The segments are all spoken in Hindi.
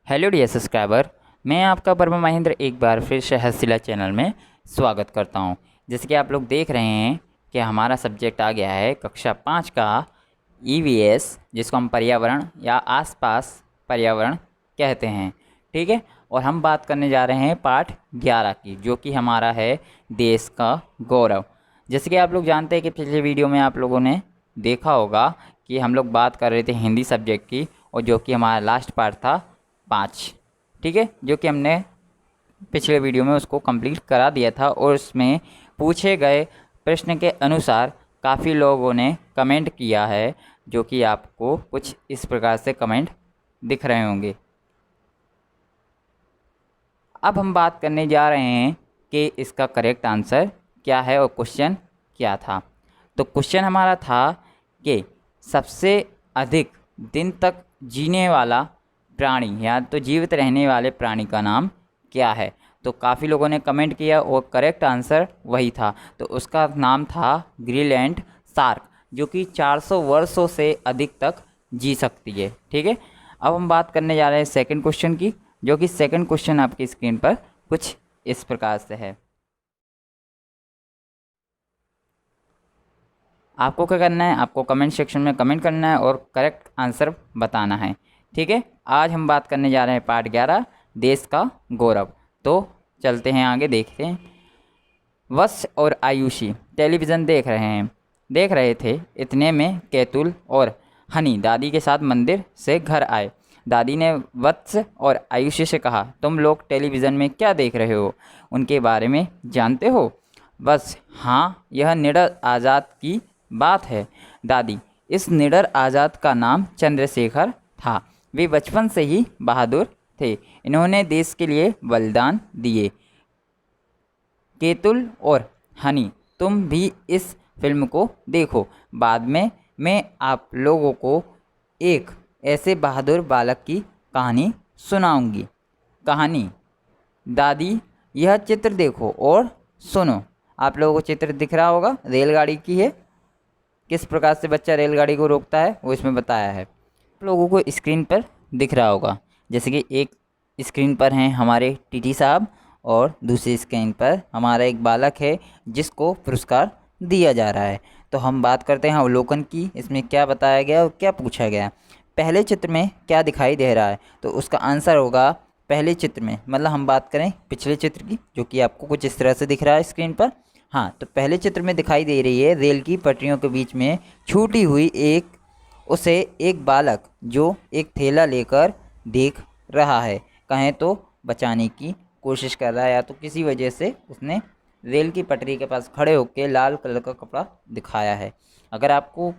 हेलो डियर सब्सक्राइबर, मैं आपका परम महेंद्र एक बार फिर से हसीला चैनल में स्वागत करता हूं। जैसे कि आप लोग देख रहे हैं कि हमारा सब्जेक्ट आ गया है कक्षा 5 का ईवीएस, जिसको हम पर्यावरण या आसपास पर्यावरण कहते हैं। ठीक है, और हम बात करने जा रहे हैं पाठ 11 की, जो कि हमारा है देश का गौरव। जैसे कि आप लोग जानते हैं कि पिछले वीडियो में आप लोगों ने देखा होगा कि हम लोग बात कर रहे थे हिंदी सब्जेक्ट की, और जो कि हमारा लास्ट पार्ट था 5। ठीक है, जो कि हमने पिछले वीडियो में उसको कंप्लीट करा दिया था, और उसमें पूछे गए प्रश्न के अनुसार काफ़ी लोगों ने कमेंट किया है, जो कि आपको कुछ इस प्रकार से कमेंट दिख रहे होंगे। अब हम बात करने जा रहे हैं कि इसका करेक्ट आंसर क्या है और क्वेश्चन क्या था। तो क्वेश्चन हमारा था कि सबसे अधिक दिन तक जीने वाला प्राणी या तो जीवित रहने वाले प्राणी का नाम क्या है। तो काफ़ी लोगों ने कमेंट किया और करेक्ट आंसर वही था। तो उसका नाम था ग्रीनलैंड शार्क, जो कि 400 वर्षों से अधिक तक जी सकती है। ठीक है, अब हम बात करने जा रहे हैं सेकंड क्वेश्चन की, जो कि सेकंड क्वेश्चन आपकी स्क्रीन पर कुछ इस प्रकार से है। आपको क्या करना है, आपको कमेंट सेक्शन में कमेंट करना है और करेक्ट आंसर बताना है। ठीक है, आज हम बात करने जा रहे हैं पार्ट 11 देश का गौरव। तो चलते हैं आगे, देखते हैं। वत्स और आयुषी टेलीविज़न देख रहे थे। इतने में कैतुल और हनी दादी के साथ मंदिर से घर आए। दादी ने वत्स और आयुषी से कहा, तुम लोग टेलीविज़न में क्या देख रहे हो, उनके बारे में जानते हो? बस हाँ, यह निडर आज़ाद की बात है दादी। इस निडर आज़ाद का नाम चंद्रशेखर था। वे बचपन से ही बहादुर थे। इन्होंने देश के लिए बलिदान दिए। केतुल और हनी, तुम भी इस फिल्म को देखो। बाद में मैं आप लोगों को एक ऐसे बहादुर बालक की कहानी सुनाऊंगी। कहानी, दादी यह चित्र देखो और सुनो। आप लोगों को चित्र दिख रहा होगा, रेलगाड़ी की है। किस प्रकार से बच्चा रेलगाड़ी को रोकता है वो इसमें बताया है। आप लोगों को स्क्रीन पर दिख रहा होगा, जैसे कि एक स्क्रीन पर हैं हमारे टीटी साहब, और दूसरी स्क्रीन पर हमारा एक बालक है जिसको पुरस्कार दिया जा रहा है। तो हम बात करते हैं अवलोकन की। इसमें क्या बताया गया और क्या पूछा गया। पहले चित्र में क्या दिखाई दे रहा है, तो उसका आंसर होगा पहले चित्र में, मतलब हम बात करें पिछले चित्र की, जो कि आपको कुछ इस तरह से दिख रहा है स्क्रीन पर। हाँ, तो पहले चित्र में दिखाई दे रही है रेल की पटरियों के बीच में छूटी हुई एक बालक जो एक थैला लेकर देख रहा है। कहें तो बचाने की कोशिश कर रहा है, या तो किसी वजह से उसने रेल की पटरी के पास खड़े होकर लाल कलर का कपड़ा दिखाया है। अगर आपको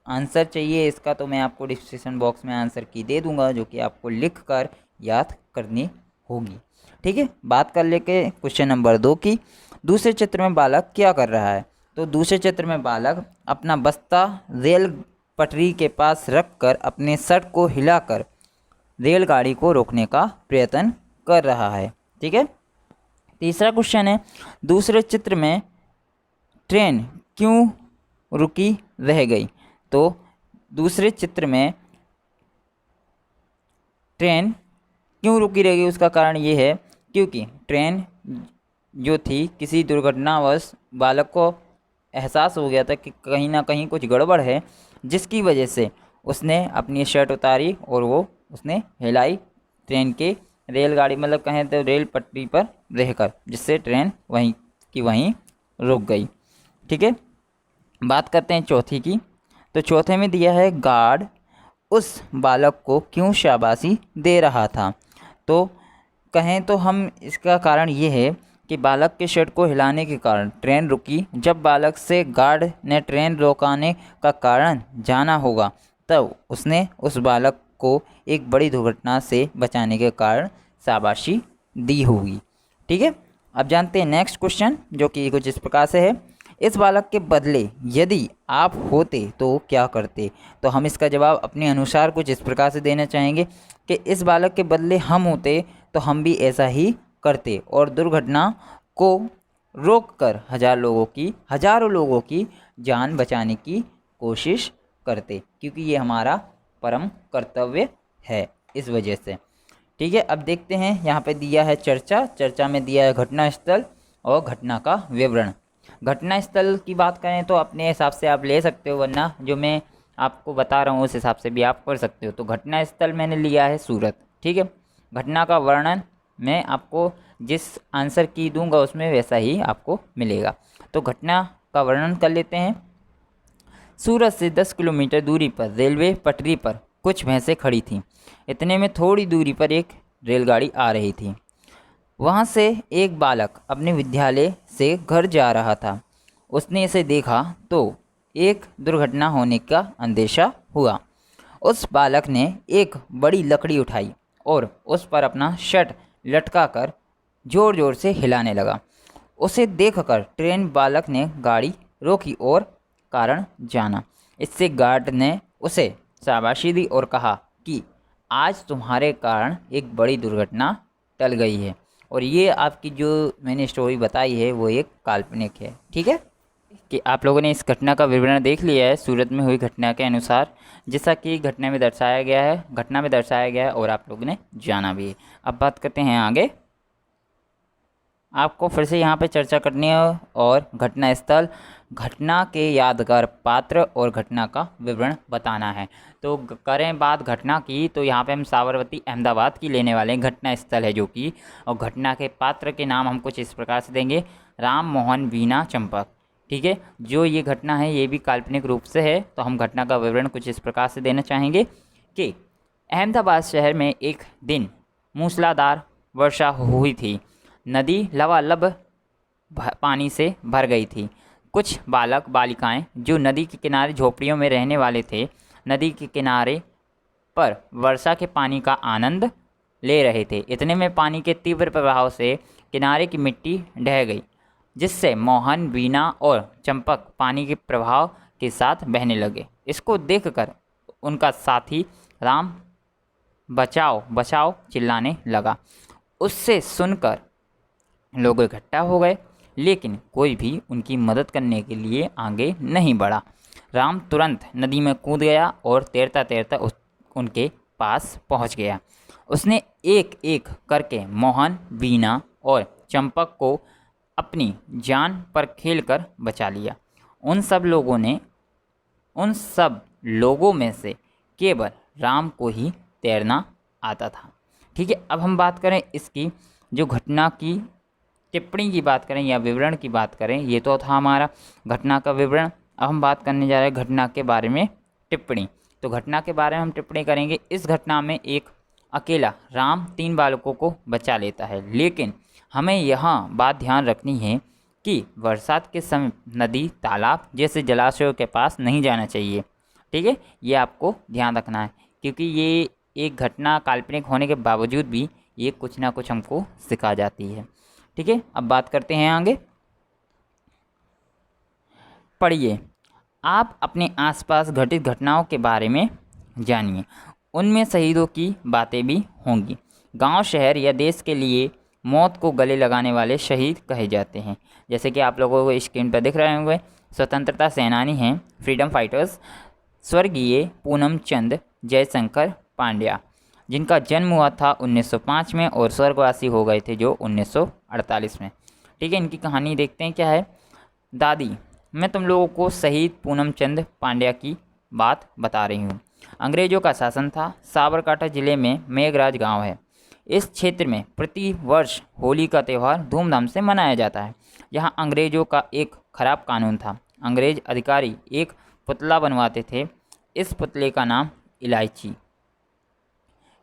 आंसर चाहिए इसका, तो मैं आपको डिस्क्रिप्शन बॉक्स में आंसर की दे दूंगा, जो कि आपको लिख कर याद करनी होगी। ठीक है, बात कर लेके क्वेश्चन नंबर 2 की। दूसरे चित्र में बालक क्या कर रहा है? तो दूसरे चित्र में बालक अपना बस्ता रेल पटरी के पास रखकर अपने शर्ट को हिलाकर रेलगाड़ी को रोकने का प्रयत्न कर रहा है। ठीक है, तीसरा क्वेश्चन है, दूसरे चित्र में ट्रेन क्यों रुकी रह गई? तो दूसरे चित्र में ट्रेन क्यों रुकी रह गई, उसका कारण ये है क्योंकि ट्रेन जो थी, किसी दुर्घटनावश बालक को एहसास हो गया था कि कहीं ना कहीं कुछ गड़बड़ है, जिसकी वजह से उसने अपनी शर्ट उतारी और वो उसने हिलाई ट्रेन के रेलगाड़ी, मतलब कहें तो रेल पटरी पर रहकर, जिससे ट्रेन वहीं की वहीं रुक गई। ठीक है, बात करते हैं चौथी की। तो चौथे में दिया है गार्ड उस बालक को क्यों शाबाशी दे रहा था? तो कहें तो हम इसका कारण ये है कि बालक के शर्ट को हिलाने के कारण ट्रेन रुकी। जब बालक से गार्ड ने ट्रेन रोकाने का कारण जाना होगा, तब उसने उस बालक को एक बड़ी दुर्घटना से बचाने के कारण शाबाशी दी होगी। ठीक है, अब जानते हैं नेक्स्ट क्वेश्चन, जो कि कुछ इस प्रकार से है। इस बालक के बदले यदि आप होते तो क्या करते? तो हम इसका जवाब अपने अनुसार कुछ इस प्रकार से देना चाहेंगे कि इस बालक के बदले हम होते तो हम भी ऐसा ही करते और दुर्घटना को रोककर हजारों लोगों की जान बचाने की कोशिश करते, क्योंकि ये हमारा परम कर्तव्य है। इस वजह से ठीक है, अब देखते हैं यहाँ पे दिया है चर्चा में दिया है घटना स्थल और घटना का विवरण। घटना स्थल की बात करें तो अपने हिसाब से आप ले सकते हो, वरना जो मैं आपको बता रहा हूँ उस हिसाब से भी आप कर सकते हो। तो घटना स्थल मैंने लिया है सूरत। ठीक है, घटना का वर्णन मैं आपको जिस आंसर की दूंगा उसमें वैसा ही आपको मिलेगा। तो घटना का वर्णन कर लेते हैं। सूरत से 10 किलोमीटर दूरी पर रेलवे पटरी पर कुछ भैंसें खड़ी थीं। इतने में थोड़ी दूरी पर एक रेलगाड़ी आ रही थी। वहाँ से एक बालक अपने विद्यालय से घर जा रहा था। उसने इसे देखा तो एक दुर्घटना होने का अंदेशा हुआ। उस बालक ने एक बड़ी लकड़ी उठाई और उस पर अपना शर्ट लटकाकर जोर जोर से हिलाने लगा। उसे देखकर ट्रेन बालक ने गाड़ी रोकी और कारण जाना। इससे गार्ड ने उसे शाबाशी दी और कहा कि आज तुम्हारे कारण एक बड़ी दुर्घटना टल गई है। और ये आपकी जो मैंने स्टोरी बताई है वो एक काल्पनिक है। ठीक है, कि आप लोगों ने इस घटना का विवरण देख लिया है सूरत में हुई घटना के अनुसार, जैसा कि घटना में दर्शाया गया है और आप लोगों ने जाना भी है। अब बात करते हैं आगे। आपको फिर से यहाँ पे चर्चा करनी है और घटना स्थल, घटना के यादगार पात्र और घटना का विवरण बताना है। तो करें बात घटना की, तो यहाँ पे हम साबरमती अहमदाबाद की लेने वाले हैं। घटना स्थल है जो कि, और घटना के पात्र के नाम हम कुछ इस प्रकार से देंगे, राम मोहन वीणा चंपक। ठीक है, जो ये घटना है ये भी काल्पनिक रूप से है। तो हम घटना का विवरण कुछ इस प्रकार से देना चाहेंगे कि अहमदाबाद शहर में एक दिन मूसलाधार वर्षा हुई थी। नदी लबालब पानी से भर गई थी। कुछ बालक बालिकाएं जो नदी के किनारे झोपड़ियों में रहने वाले थे, नदी के किनारे पर वर्षा के पानी का आनंद ले रहे थे। इतने में पानी के तीव्र प्रभाव से किनारे की मिट्टी ढह गई, जिससे मोहन, वीणा और चंपक पानी के प्रभाव के साथ बहने लगे। इसको देखकर उनका साथी राम बचाओ बचाओ चिल्लाने लगा। उससे सुनकर लोग इकट्ठा हो गए, लेकिन कोई भी उनकी मदद करने के लिए आगे नहीं बढ़ा। राम तुरंत नदी में कूद गया और तैरता तैरता उनके पास पहुंच गया। उसने एक एक करके मोहन, वीणा और चंपक को अपनी जान पर खेलकर बचा लिया। उन सब लोगों में से केवल राम को ही तैरना आता था। ठीक है, अब हम बात करें इसकी जो घटना की टिप्पणी की बात करें या विवरण की बात करें, ये तो था हमारा घटना का विवरण। अब हम बात करने जा रहे हैं घटना के बारे में टिप्पणी। तो घटना के बारे में हम टिप्पणी करेंगे। इस घटना में एक अकेला राम 3 बालकों को बचा लेता है, लेकिन हमें यहाँ बात ध्यान रखनी है कि बरसात के समय नदी, तालाब जैसे जलाशयों के पास नहीं जाना चाहिए। ठीक है, ये आपको ध्यान रखना है, क्योंकि ये एक घटना काल्पनिक होने के बावजूद भी ये कुछ ना कुछ हमको सिखा जाती है। ठीक है, अब बात करते हैं आगे। पढ़िए, आप अपने आसपास घटित घटनाओं के बारे में जानिए। उनमें शहीदों की बातें भी होंगी। गांव, शहर या देश के लिए मौत को गले लगाने वाले शहीद कहे जाते हैं। जैसे कि आप लोगों को स्क्रीन पर दिख रहे होंगे, स्वतंत्रता सेनानी हैं, फ्रीडम फाइटर्स, स्वर्गीय पूनम चंद जयशंकर पांड्या, जिनका जन्म हुआ था 1905 में और स्वर्गवासी हो गए थे जो 1948 में। ठीक है, इनकी कहानी देखते हैं क्या है। दादी, मैं तुम लोगों को शहीद पूनम चंद पांड्या की बात बता रही हूँ। अंग्रेजों का शासन था। साबरकांठा जिले में मेघराज गांव है। इस क्षेत्र में प्रति वर्ष होली का त्यौहार धूमधाम से मनाया जाता है। यहाँ अंग्रेजों का एक खराब कानून था। अंग्रेज अधिकारी एक पुतला बनवाते थे। इस पुतले का नाम इलायची।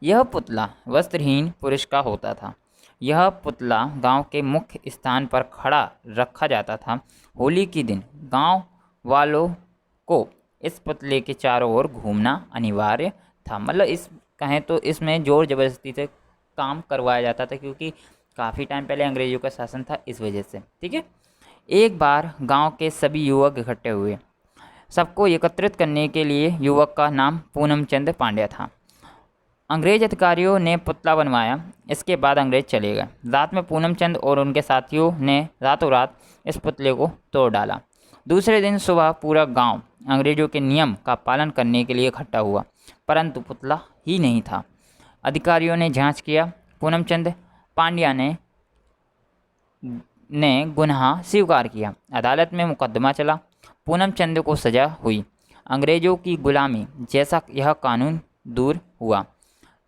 यह पुतला वस्त्रहीन पुरुष का होता था। यह पुतला गांव के मुख्य स्थान पर खड़ा रखा जाता था। होली के दिन गांव वालों को इस पुतले के चारों ओर घूमना अनिवार्य था। मतलब इस कहें तो इसमें जोर जबरदस्ती से काम करवाया जाता था, क्योंकि काफ़ी टाइम पहले अंग्रेजों का शासन था, इस वजह से। ठीक है, एक बार गांव के सभी युवक इकट्ठे हुए। सबको एकत्रित करने के लिए युवक का नाम पूनम चंद पांड्या था। अंग्रेज अधिकारियों ने पुतला बनवाया। इसके बाद अंग्रेज चले गए। रात में पूनम चंद और उनके साथियों ने रातों रात इस पुतले को तोड़ डाला। दूसरे दिन सुबह पूरा गांव अंग्रेजों के नियम का पालन करने के लिए इकट्ठा हुआ, परंतु पुतला ही नहीं था। अधिकारियों ने जांच किया। पूनम चंद पांड्या ने गुनाह स्वीकार किया। अदालत में मुकदमा चला। पूनम चंद को सजा हुई। अंग्रेजों की गुलामी जैसा यह कानून दूर हुआ।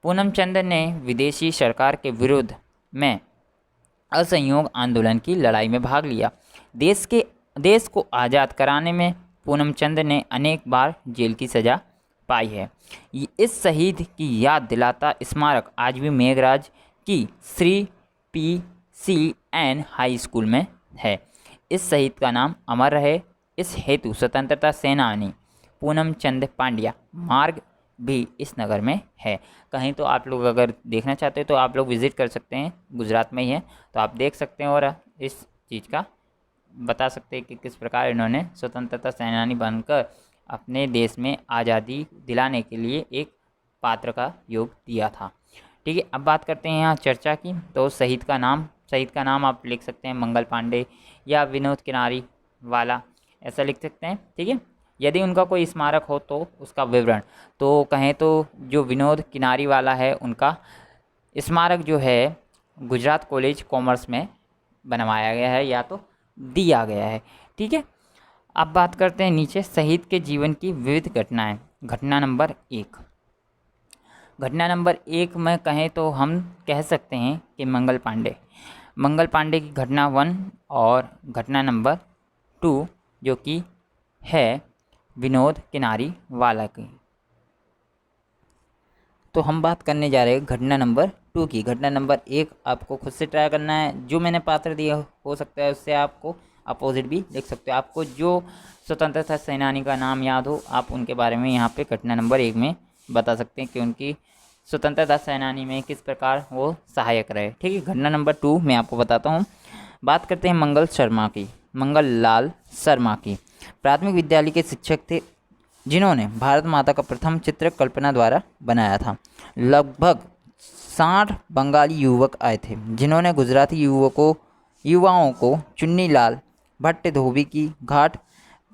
पूनम चंद ने विदेशी सरकार के विरुद्ध में असहयोग आंदोलन की लड़ाई में भाग लिया। देश को आज़ाद कराने में पूनम चंद ने अनेक बार जेल की सज़ा पाई है। इस शहीद की याद दिलाता स्मारक आज भी मेघराज की श्री PCN हाई स्कूल में है। इस शहीद का नाम अमर रहे, इस हेतु स्वतंत्रता सेनानी पूनम चंद पांड्या मार्ग भी इस नगर में है। कहीं तो आप लोग अगर देखना चाहते हो तो आप लोग विज़िट कर सकते हैं, गुजरात में ही है, तो आप देख सकते हैं और इस चीज़ का बता सकते हैं कि किस प्रकार इन्होंने स्वतंत्रता सेनानी बनकर अपने देश में आज़ादी दिलाने के लिए एक पात्र का योग दिया था। ठीक है, अब बात करते हैं यहाँ चर्चा की। तो शहीद का नाम आप लिख सकते हैं मंगल पांडे या विनोद किनारी वाला, ऐसा लिख सकते हैं। ठीक है, यदि उनका कोई स्मारक हो तो उसका विवरण, तो कहें तो जो विनोद किनारी वाला है उनका स्मारक जो है गुजरात कॉलेज कॉमर्स में बनवाया गया है या तो दिया गया है। ठीक है, अब बात करते हैं नीचे शहीद के जीवन की विविध घटनाएं। घटना नंबर 1 में कहें तो हम कह सकते हैं कि मंगल पांडे की घटना 1 और घटना नंबर 2 जो कि है विनोद किनारी वाला की। तो हम बात करने जा रहे हैं घटना नंबर 2 की। घटना नंबर 1 आपको खुद से ट्राई करना है। जो मैंने पात्र दिया हो सकता है उससे आपको अपोजिट भी लिख सकते हो। आपको जो स्वतंत्रता सेनानी का नाम याद हो आप उनके बारे में यहाँ पे घटना नंबर 1 में बता सकते हैं कि उनकी स्वतंत्रता सेनानी में किस प्रकार वो सहायक रहे। ठीक है, घटना नंबर 2 मैं आपको बताता हूँ। बात करते हैं मंगल लाल शर्मा की। प्राथमिक विद्यालय के शिक्षक थे जिन्होंने भारत माता का प्रथम चित्र कल्पना द्वारा बनाया था। लगभग 60 बंगाली युवक आए थे जिन्होंने गुजराती युवाओं को चुन्नी लाल भट्ट धोबी की घाट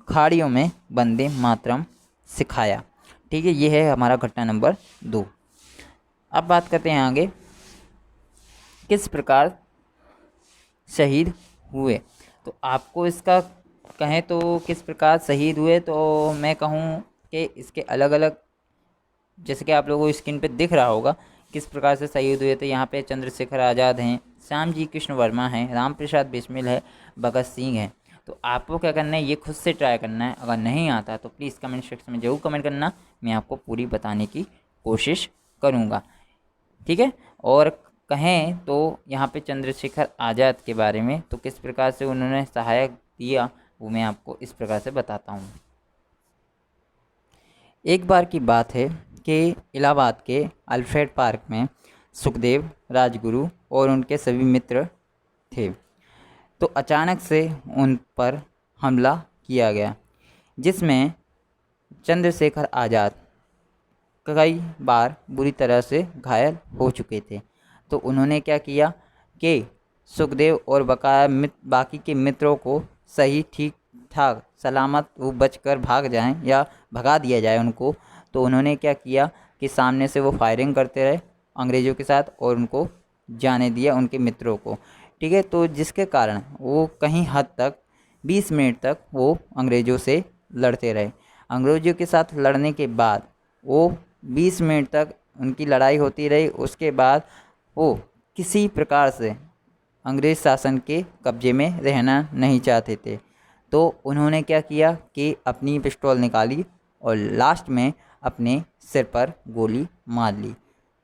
खाड़ियों में वंदे मातरम सिखाया। ठीक है, ये है हमारा घटना नंबर 2। अब बात करते हैं आगे किस प्रकार शहीद हुए। तो आपको इसका कहें तो किस प्रकार शहीद हुए, तो मैं कहूँ कि इसके अलग अलग, जैसे कि आप लोगों को स्क्रीन पे दिख रहा होगा किस प्रकार से शहीद हुए थे। यहाँ पे चंद्रशेखर आज़ाद हैं, श्याम जी कृष्ण वर्मा हैं, राम प्रसाद बिस्मिल है, भगत सिंह हैं। तो आपको क्या करना है, ये खुद से ट्राई करना है। अगर नहीं आता तो प्लीज़ कमेंट सेक्शन में ज़रूर कमेंट करना, मैं आपको पूरी बताने की कोशिश करूँगा। ठीक है, और कहें तो यहाँ पे चंद्रशेखर आज़ाद के बारे में तो किस प्रकार से उन्होंने सहायक दिया वो मैं आपको इस प्रकार से बताता हूँ। एक बार की बात है कि इलाहाबाद के अल्फ्रेड पार्क में सुखदेव, राजगुरु और उनके सभी मित्र थे। तो अचानक से उन पर हमला किया गया जिसमें चंद्रशेखर आज़ाद कई बार बुरी तरह से घायल हो चुके थे। तो उन्होंने क्या किया कि सुखदेव और बाकी के मित्रों को सही ठीक ठाक सलामत वो बचकर भाग जाएं या भगा दिया जाए उनको। तो उन्होंने क्या किया कि सामने से वो फायरिंग करते रहे अंग्रेज़ों के साथ और उनको जाने दिया उनके मित्रों को। ठीक है, तो जिसके कारण वो कहीं हद तक 20 मिनट तक वो अंग्रेज़ों से लड़ते रहे। अंग्रेज़ों के साथ लड़ने के बाद वो 20 मिनट तक उनकी लड़ाई होती रही। उसके बाद वो किसी प्रकार से अंग्रेज़ शासन के कब्ज़े में रहना नहीं चाहते थे। तो उन्होंने क्या किया कि अपनी पिस्तौल निकाली और लास्ट में अपने सिर पर गोली मार ली,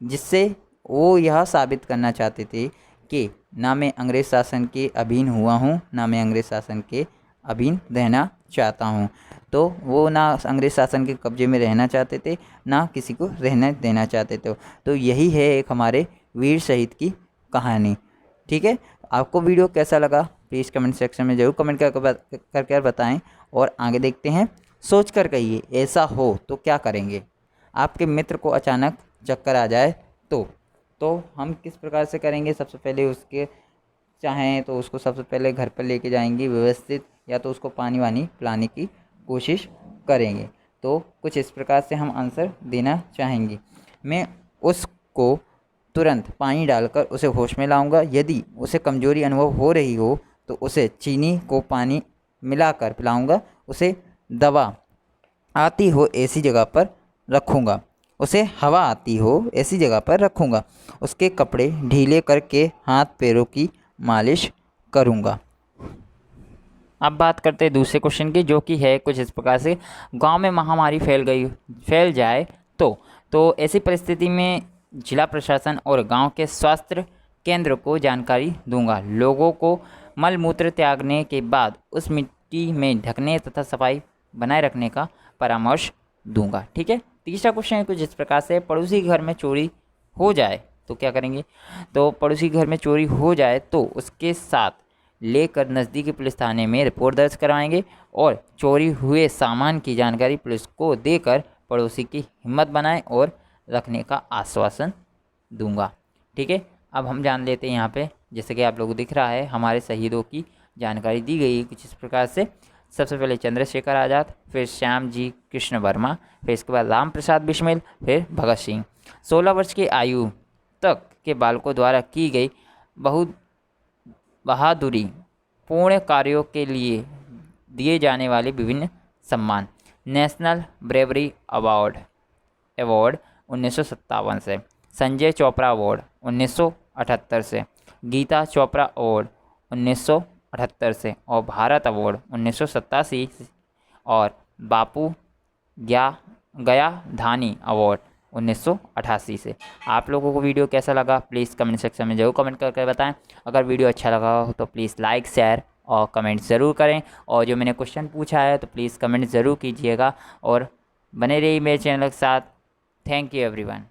जिससे वो यह साबित करना चाहते थे कि ना मैं अंग्रेज़ शासन के अधीन हुआ हूँ, ना मैं अंग्रेज़ शासन के अधीन रहना चाहता हूँ। तो वो ना अंग्रेज़ शासन के कब्ज़े में रहना चाहते थे, ना किसी को रहने देना चाहते थे। तो यही है एक हमारे वीर शहीद की कहानी। ठीक है, आपको वीडियो कैसा लगा प्लीज़ कमेंट सेक्शन में ज़रूर कमेंट करके बताएं। और आगे देखते हैं। सोच कर कहिए ऐसा हो तो क्या करेंगे। आपके मित्र को अचानक चक्कर आ जाए तो हम किस प्रकार से करेंगे। सबसे पहले उसके चाहें तो उसको सबसे पहले घर पर लेके जाएंगे व्यवस्थित, या तो उसको पानी वानी पिलाने की कोशिश करेंगे। तो कुछ इस प्रकार से हम आंसर देना चाहेंगे। मैं उस को तुरंत पानी डालकर उसे होश में लाऊंगा। यदि उसे कमजोरी अनुभव हो रही हो तो उसे चीनी को पानी मिलाकर पिलाऊंगा। उसे दवा आती हो ऐसी जगह पर रखूंगा। उसे हवा आती हो ऐसी जगह पर रखूंगा। उसके कपड़े ढीले करके हाथ पैरों की मालिश करूंगा। अब बात करते हैं दूसरे क्वेश्चन की, जो कि है कुछ इस प्रकार से। गांव में महामारी फैल जाए तो ऐसी परिस्थिति में जिला प्रशासन और गांव के स्वास्थ्य केंद्र को जानकारी दूंगा। लोगों को मलमूत्र त्यागने के बाद उस मिट्टी में ढकने तथा सफाई बनाए रखने का परामर्श दूंगा। ठीक है। तीसरा क्वेश्चन है कुछ इस प्रकार से। पड़ोसी के घर में चोरी हो जाए तो क्या करेंगे? तो पड़ोसी के घर में चोरी हो जाए तो उसके साथ लेकर नज़दीकी पुलिस थाने में रिपोर्ट दर्ज करवाएंगे और चोरी हुए सामान की जानकारी पुलिस को देकर पड़ोसी की हिम्मत बनाएं और रखने का आश्वासन दूंगा। ठीक है। अब हम जान लेते हैं यहाँ पे, जैसे कि आप लोगों को दिख रहा है, हमारे शहीदों की जानकारी दी गई है कुछ इस प्रकार से। सबसे पहले चंद्रशेखर आज़ाद, फिर श्याम जी कृष्ण वर्मा, फिर इसके बाद राम प्रसाद बिस्मिल, फिर भगत सिंह। 16 वर्ष की आयु तक के बालकों द्वारा की गई बहुत बहादुरी पूर्ण कार्यों के लिए दिए जाने वाले विभिन्न सम्मान। नेशनल ब्रेवरी अवार्ड 1957 से, संजय चोपड़ा अवार्ड 1978 से, गीता चोपड़ा अवार्ड 1978 से और भारत अवार्ड 1987 और बापू गया धानी अवार्ड 1988 से। आप लोगों को वीडियो कैसा लगा प्लीज़ कमेंट सेक्शन में ज़रूर कमेंट करके बताएं। अगर वीडियो अच्छा लगा हो तो प्लीज़ लाइक शेयर और कमेंट ज़रूर करें। और जो मैंने क्वेश्चन पूछा है तो प्लीज़ कमेंट ज़रूर कीजिएगा और बने रहिए मेरे चैनल के साथ। Thank you everyone.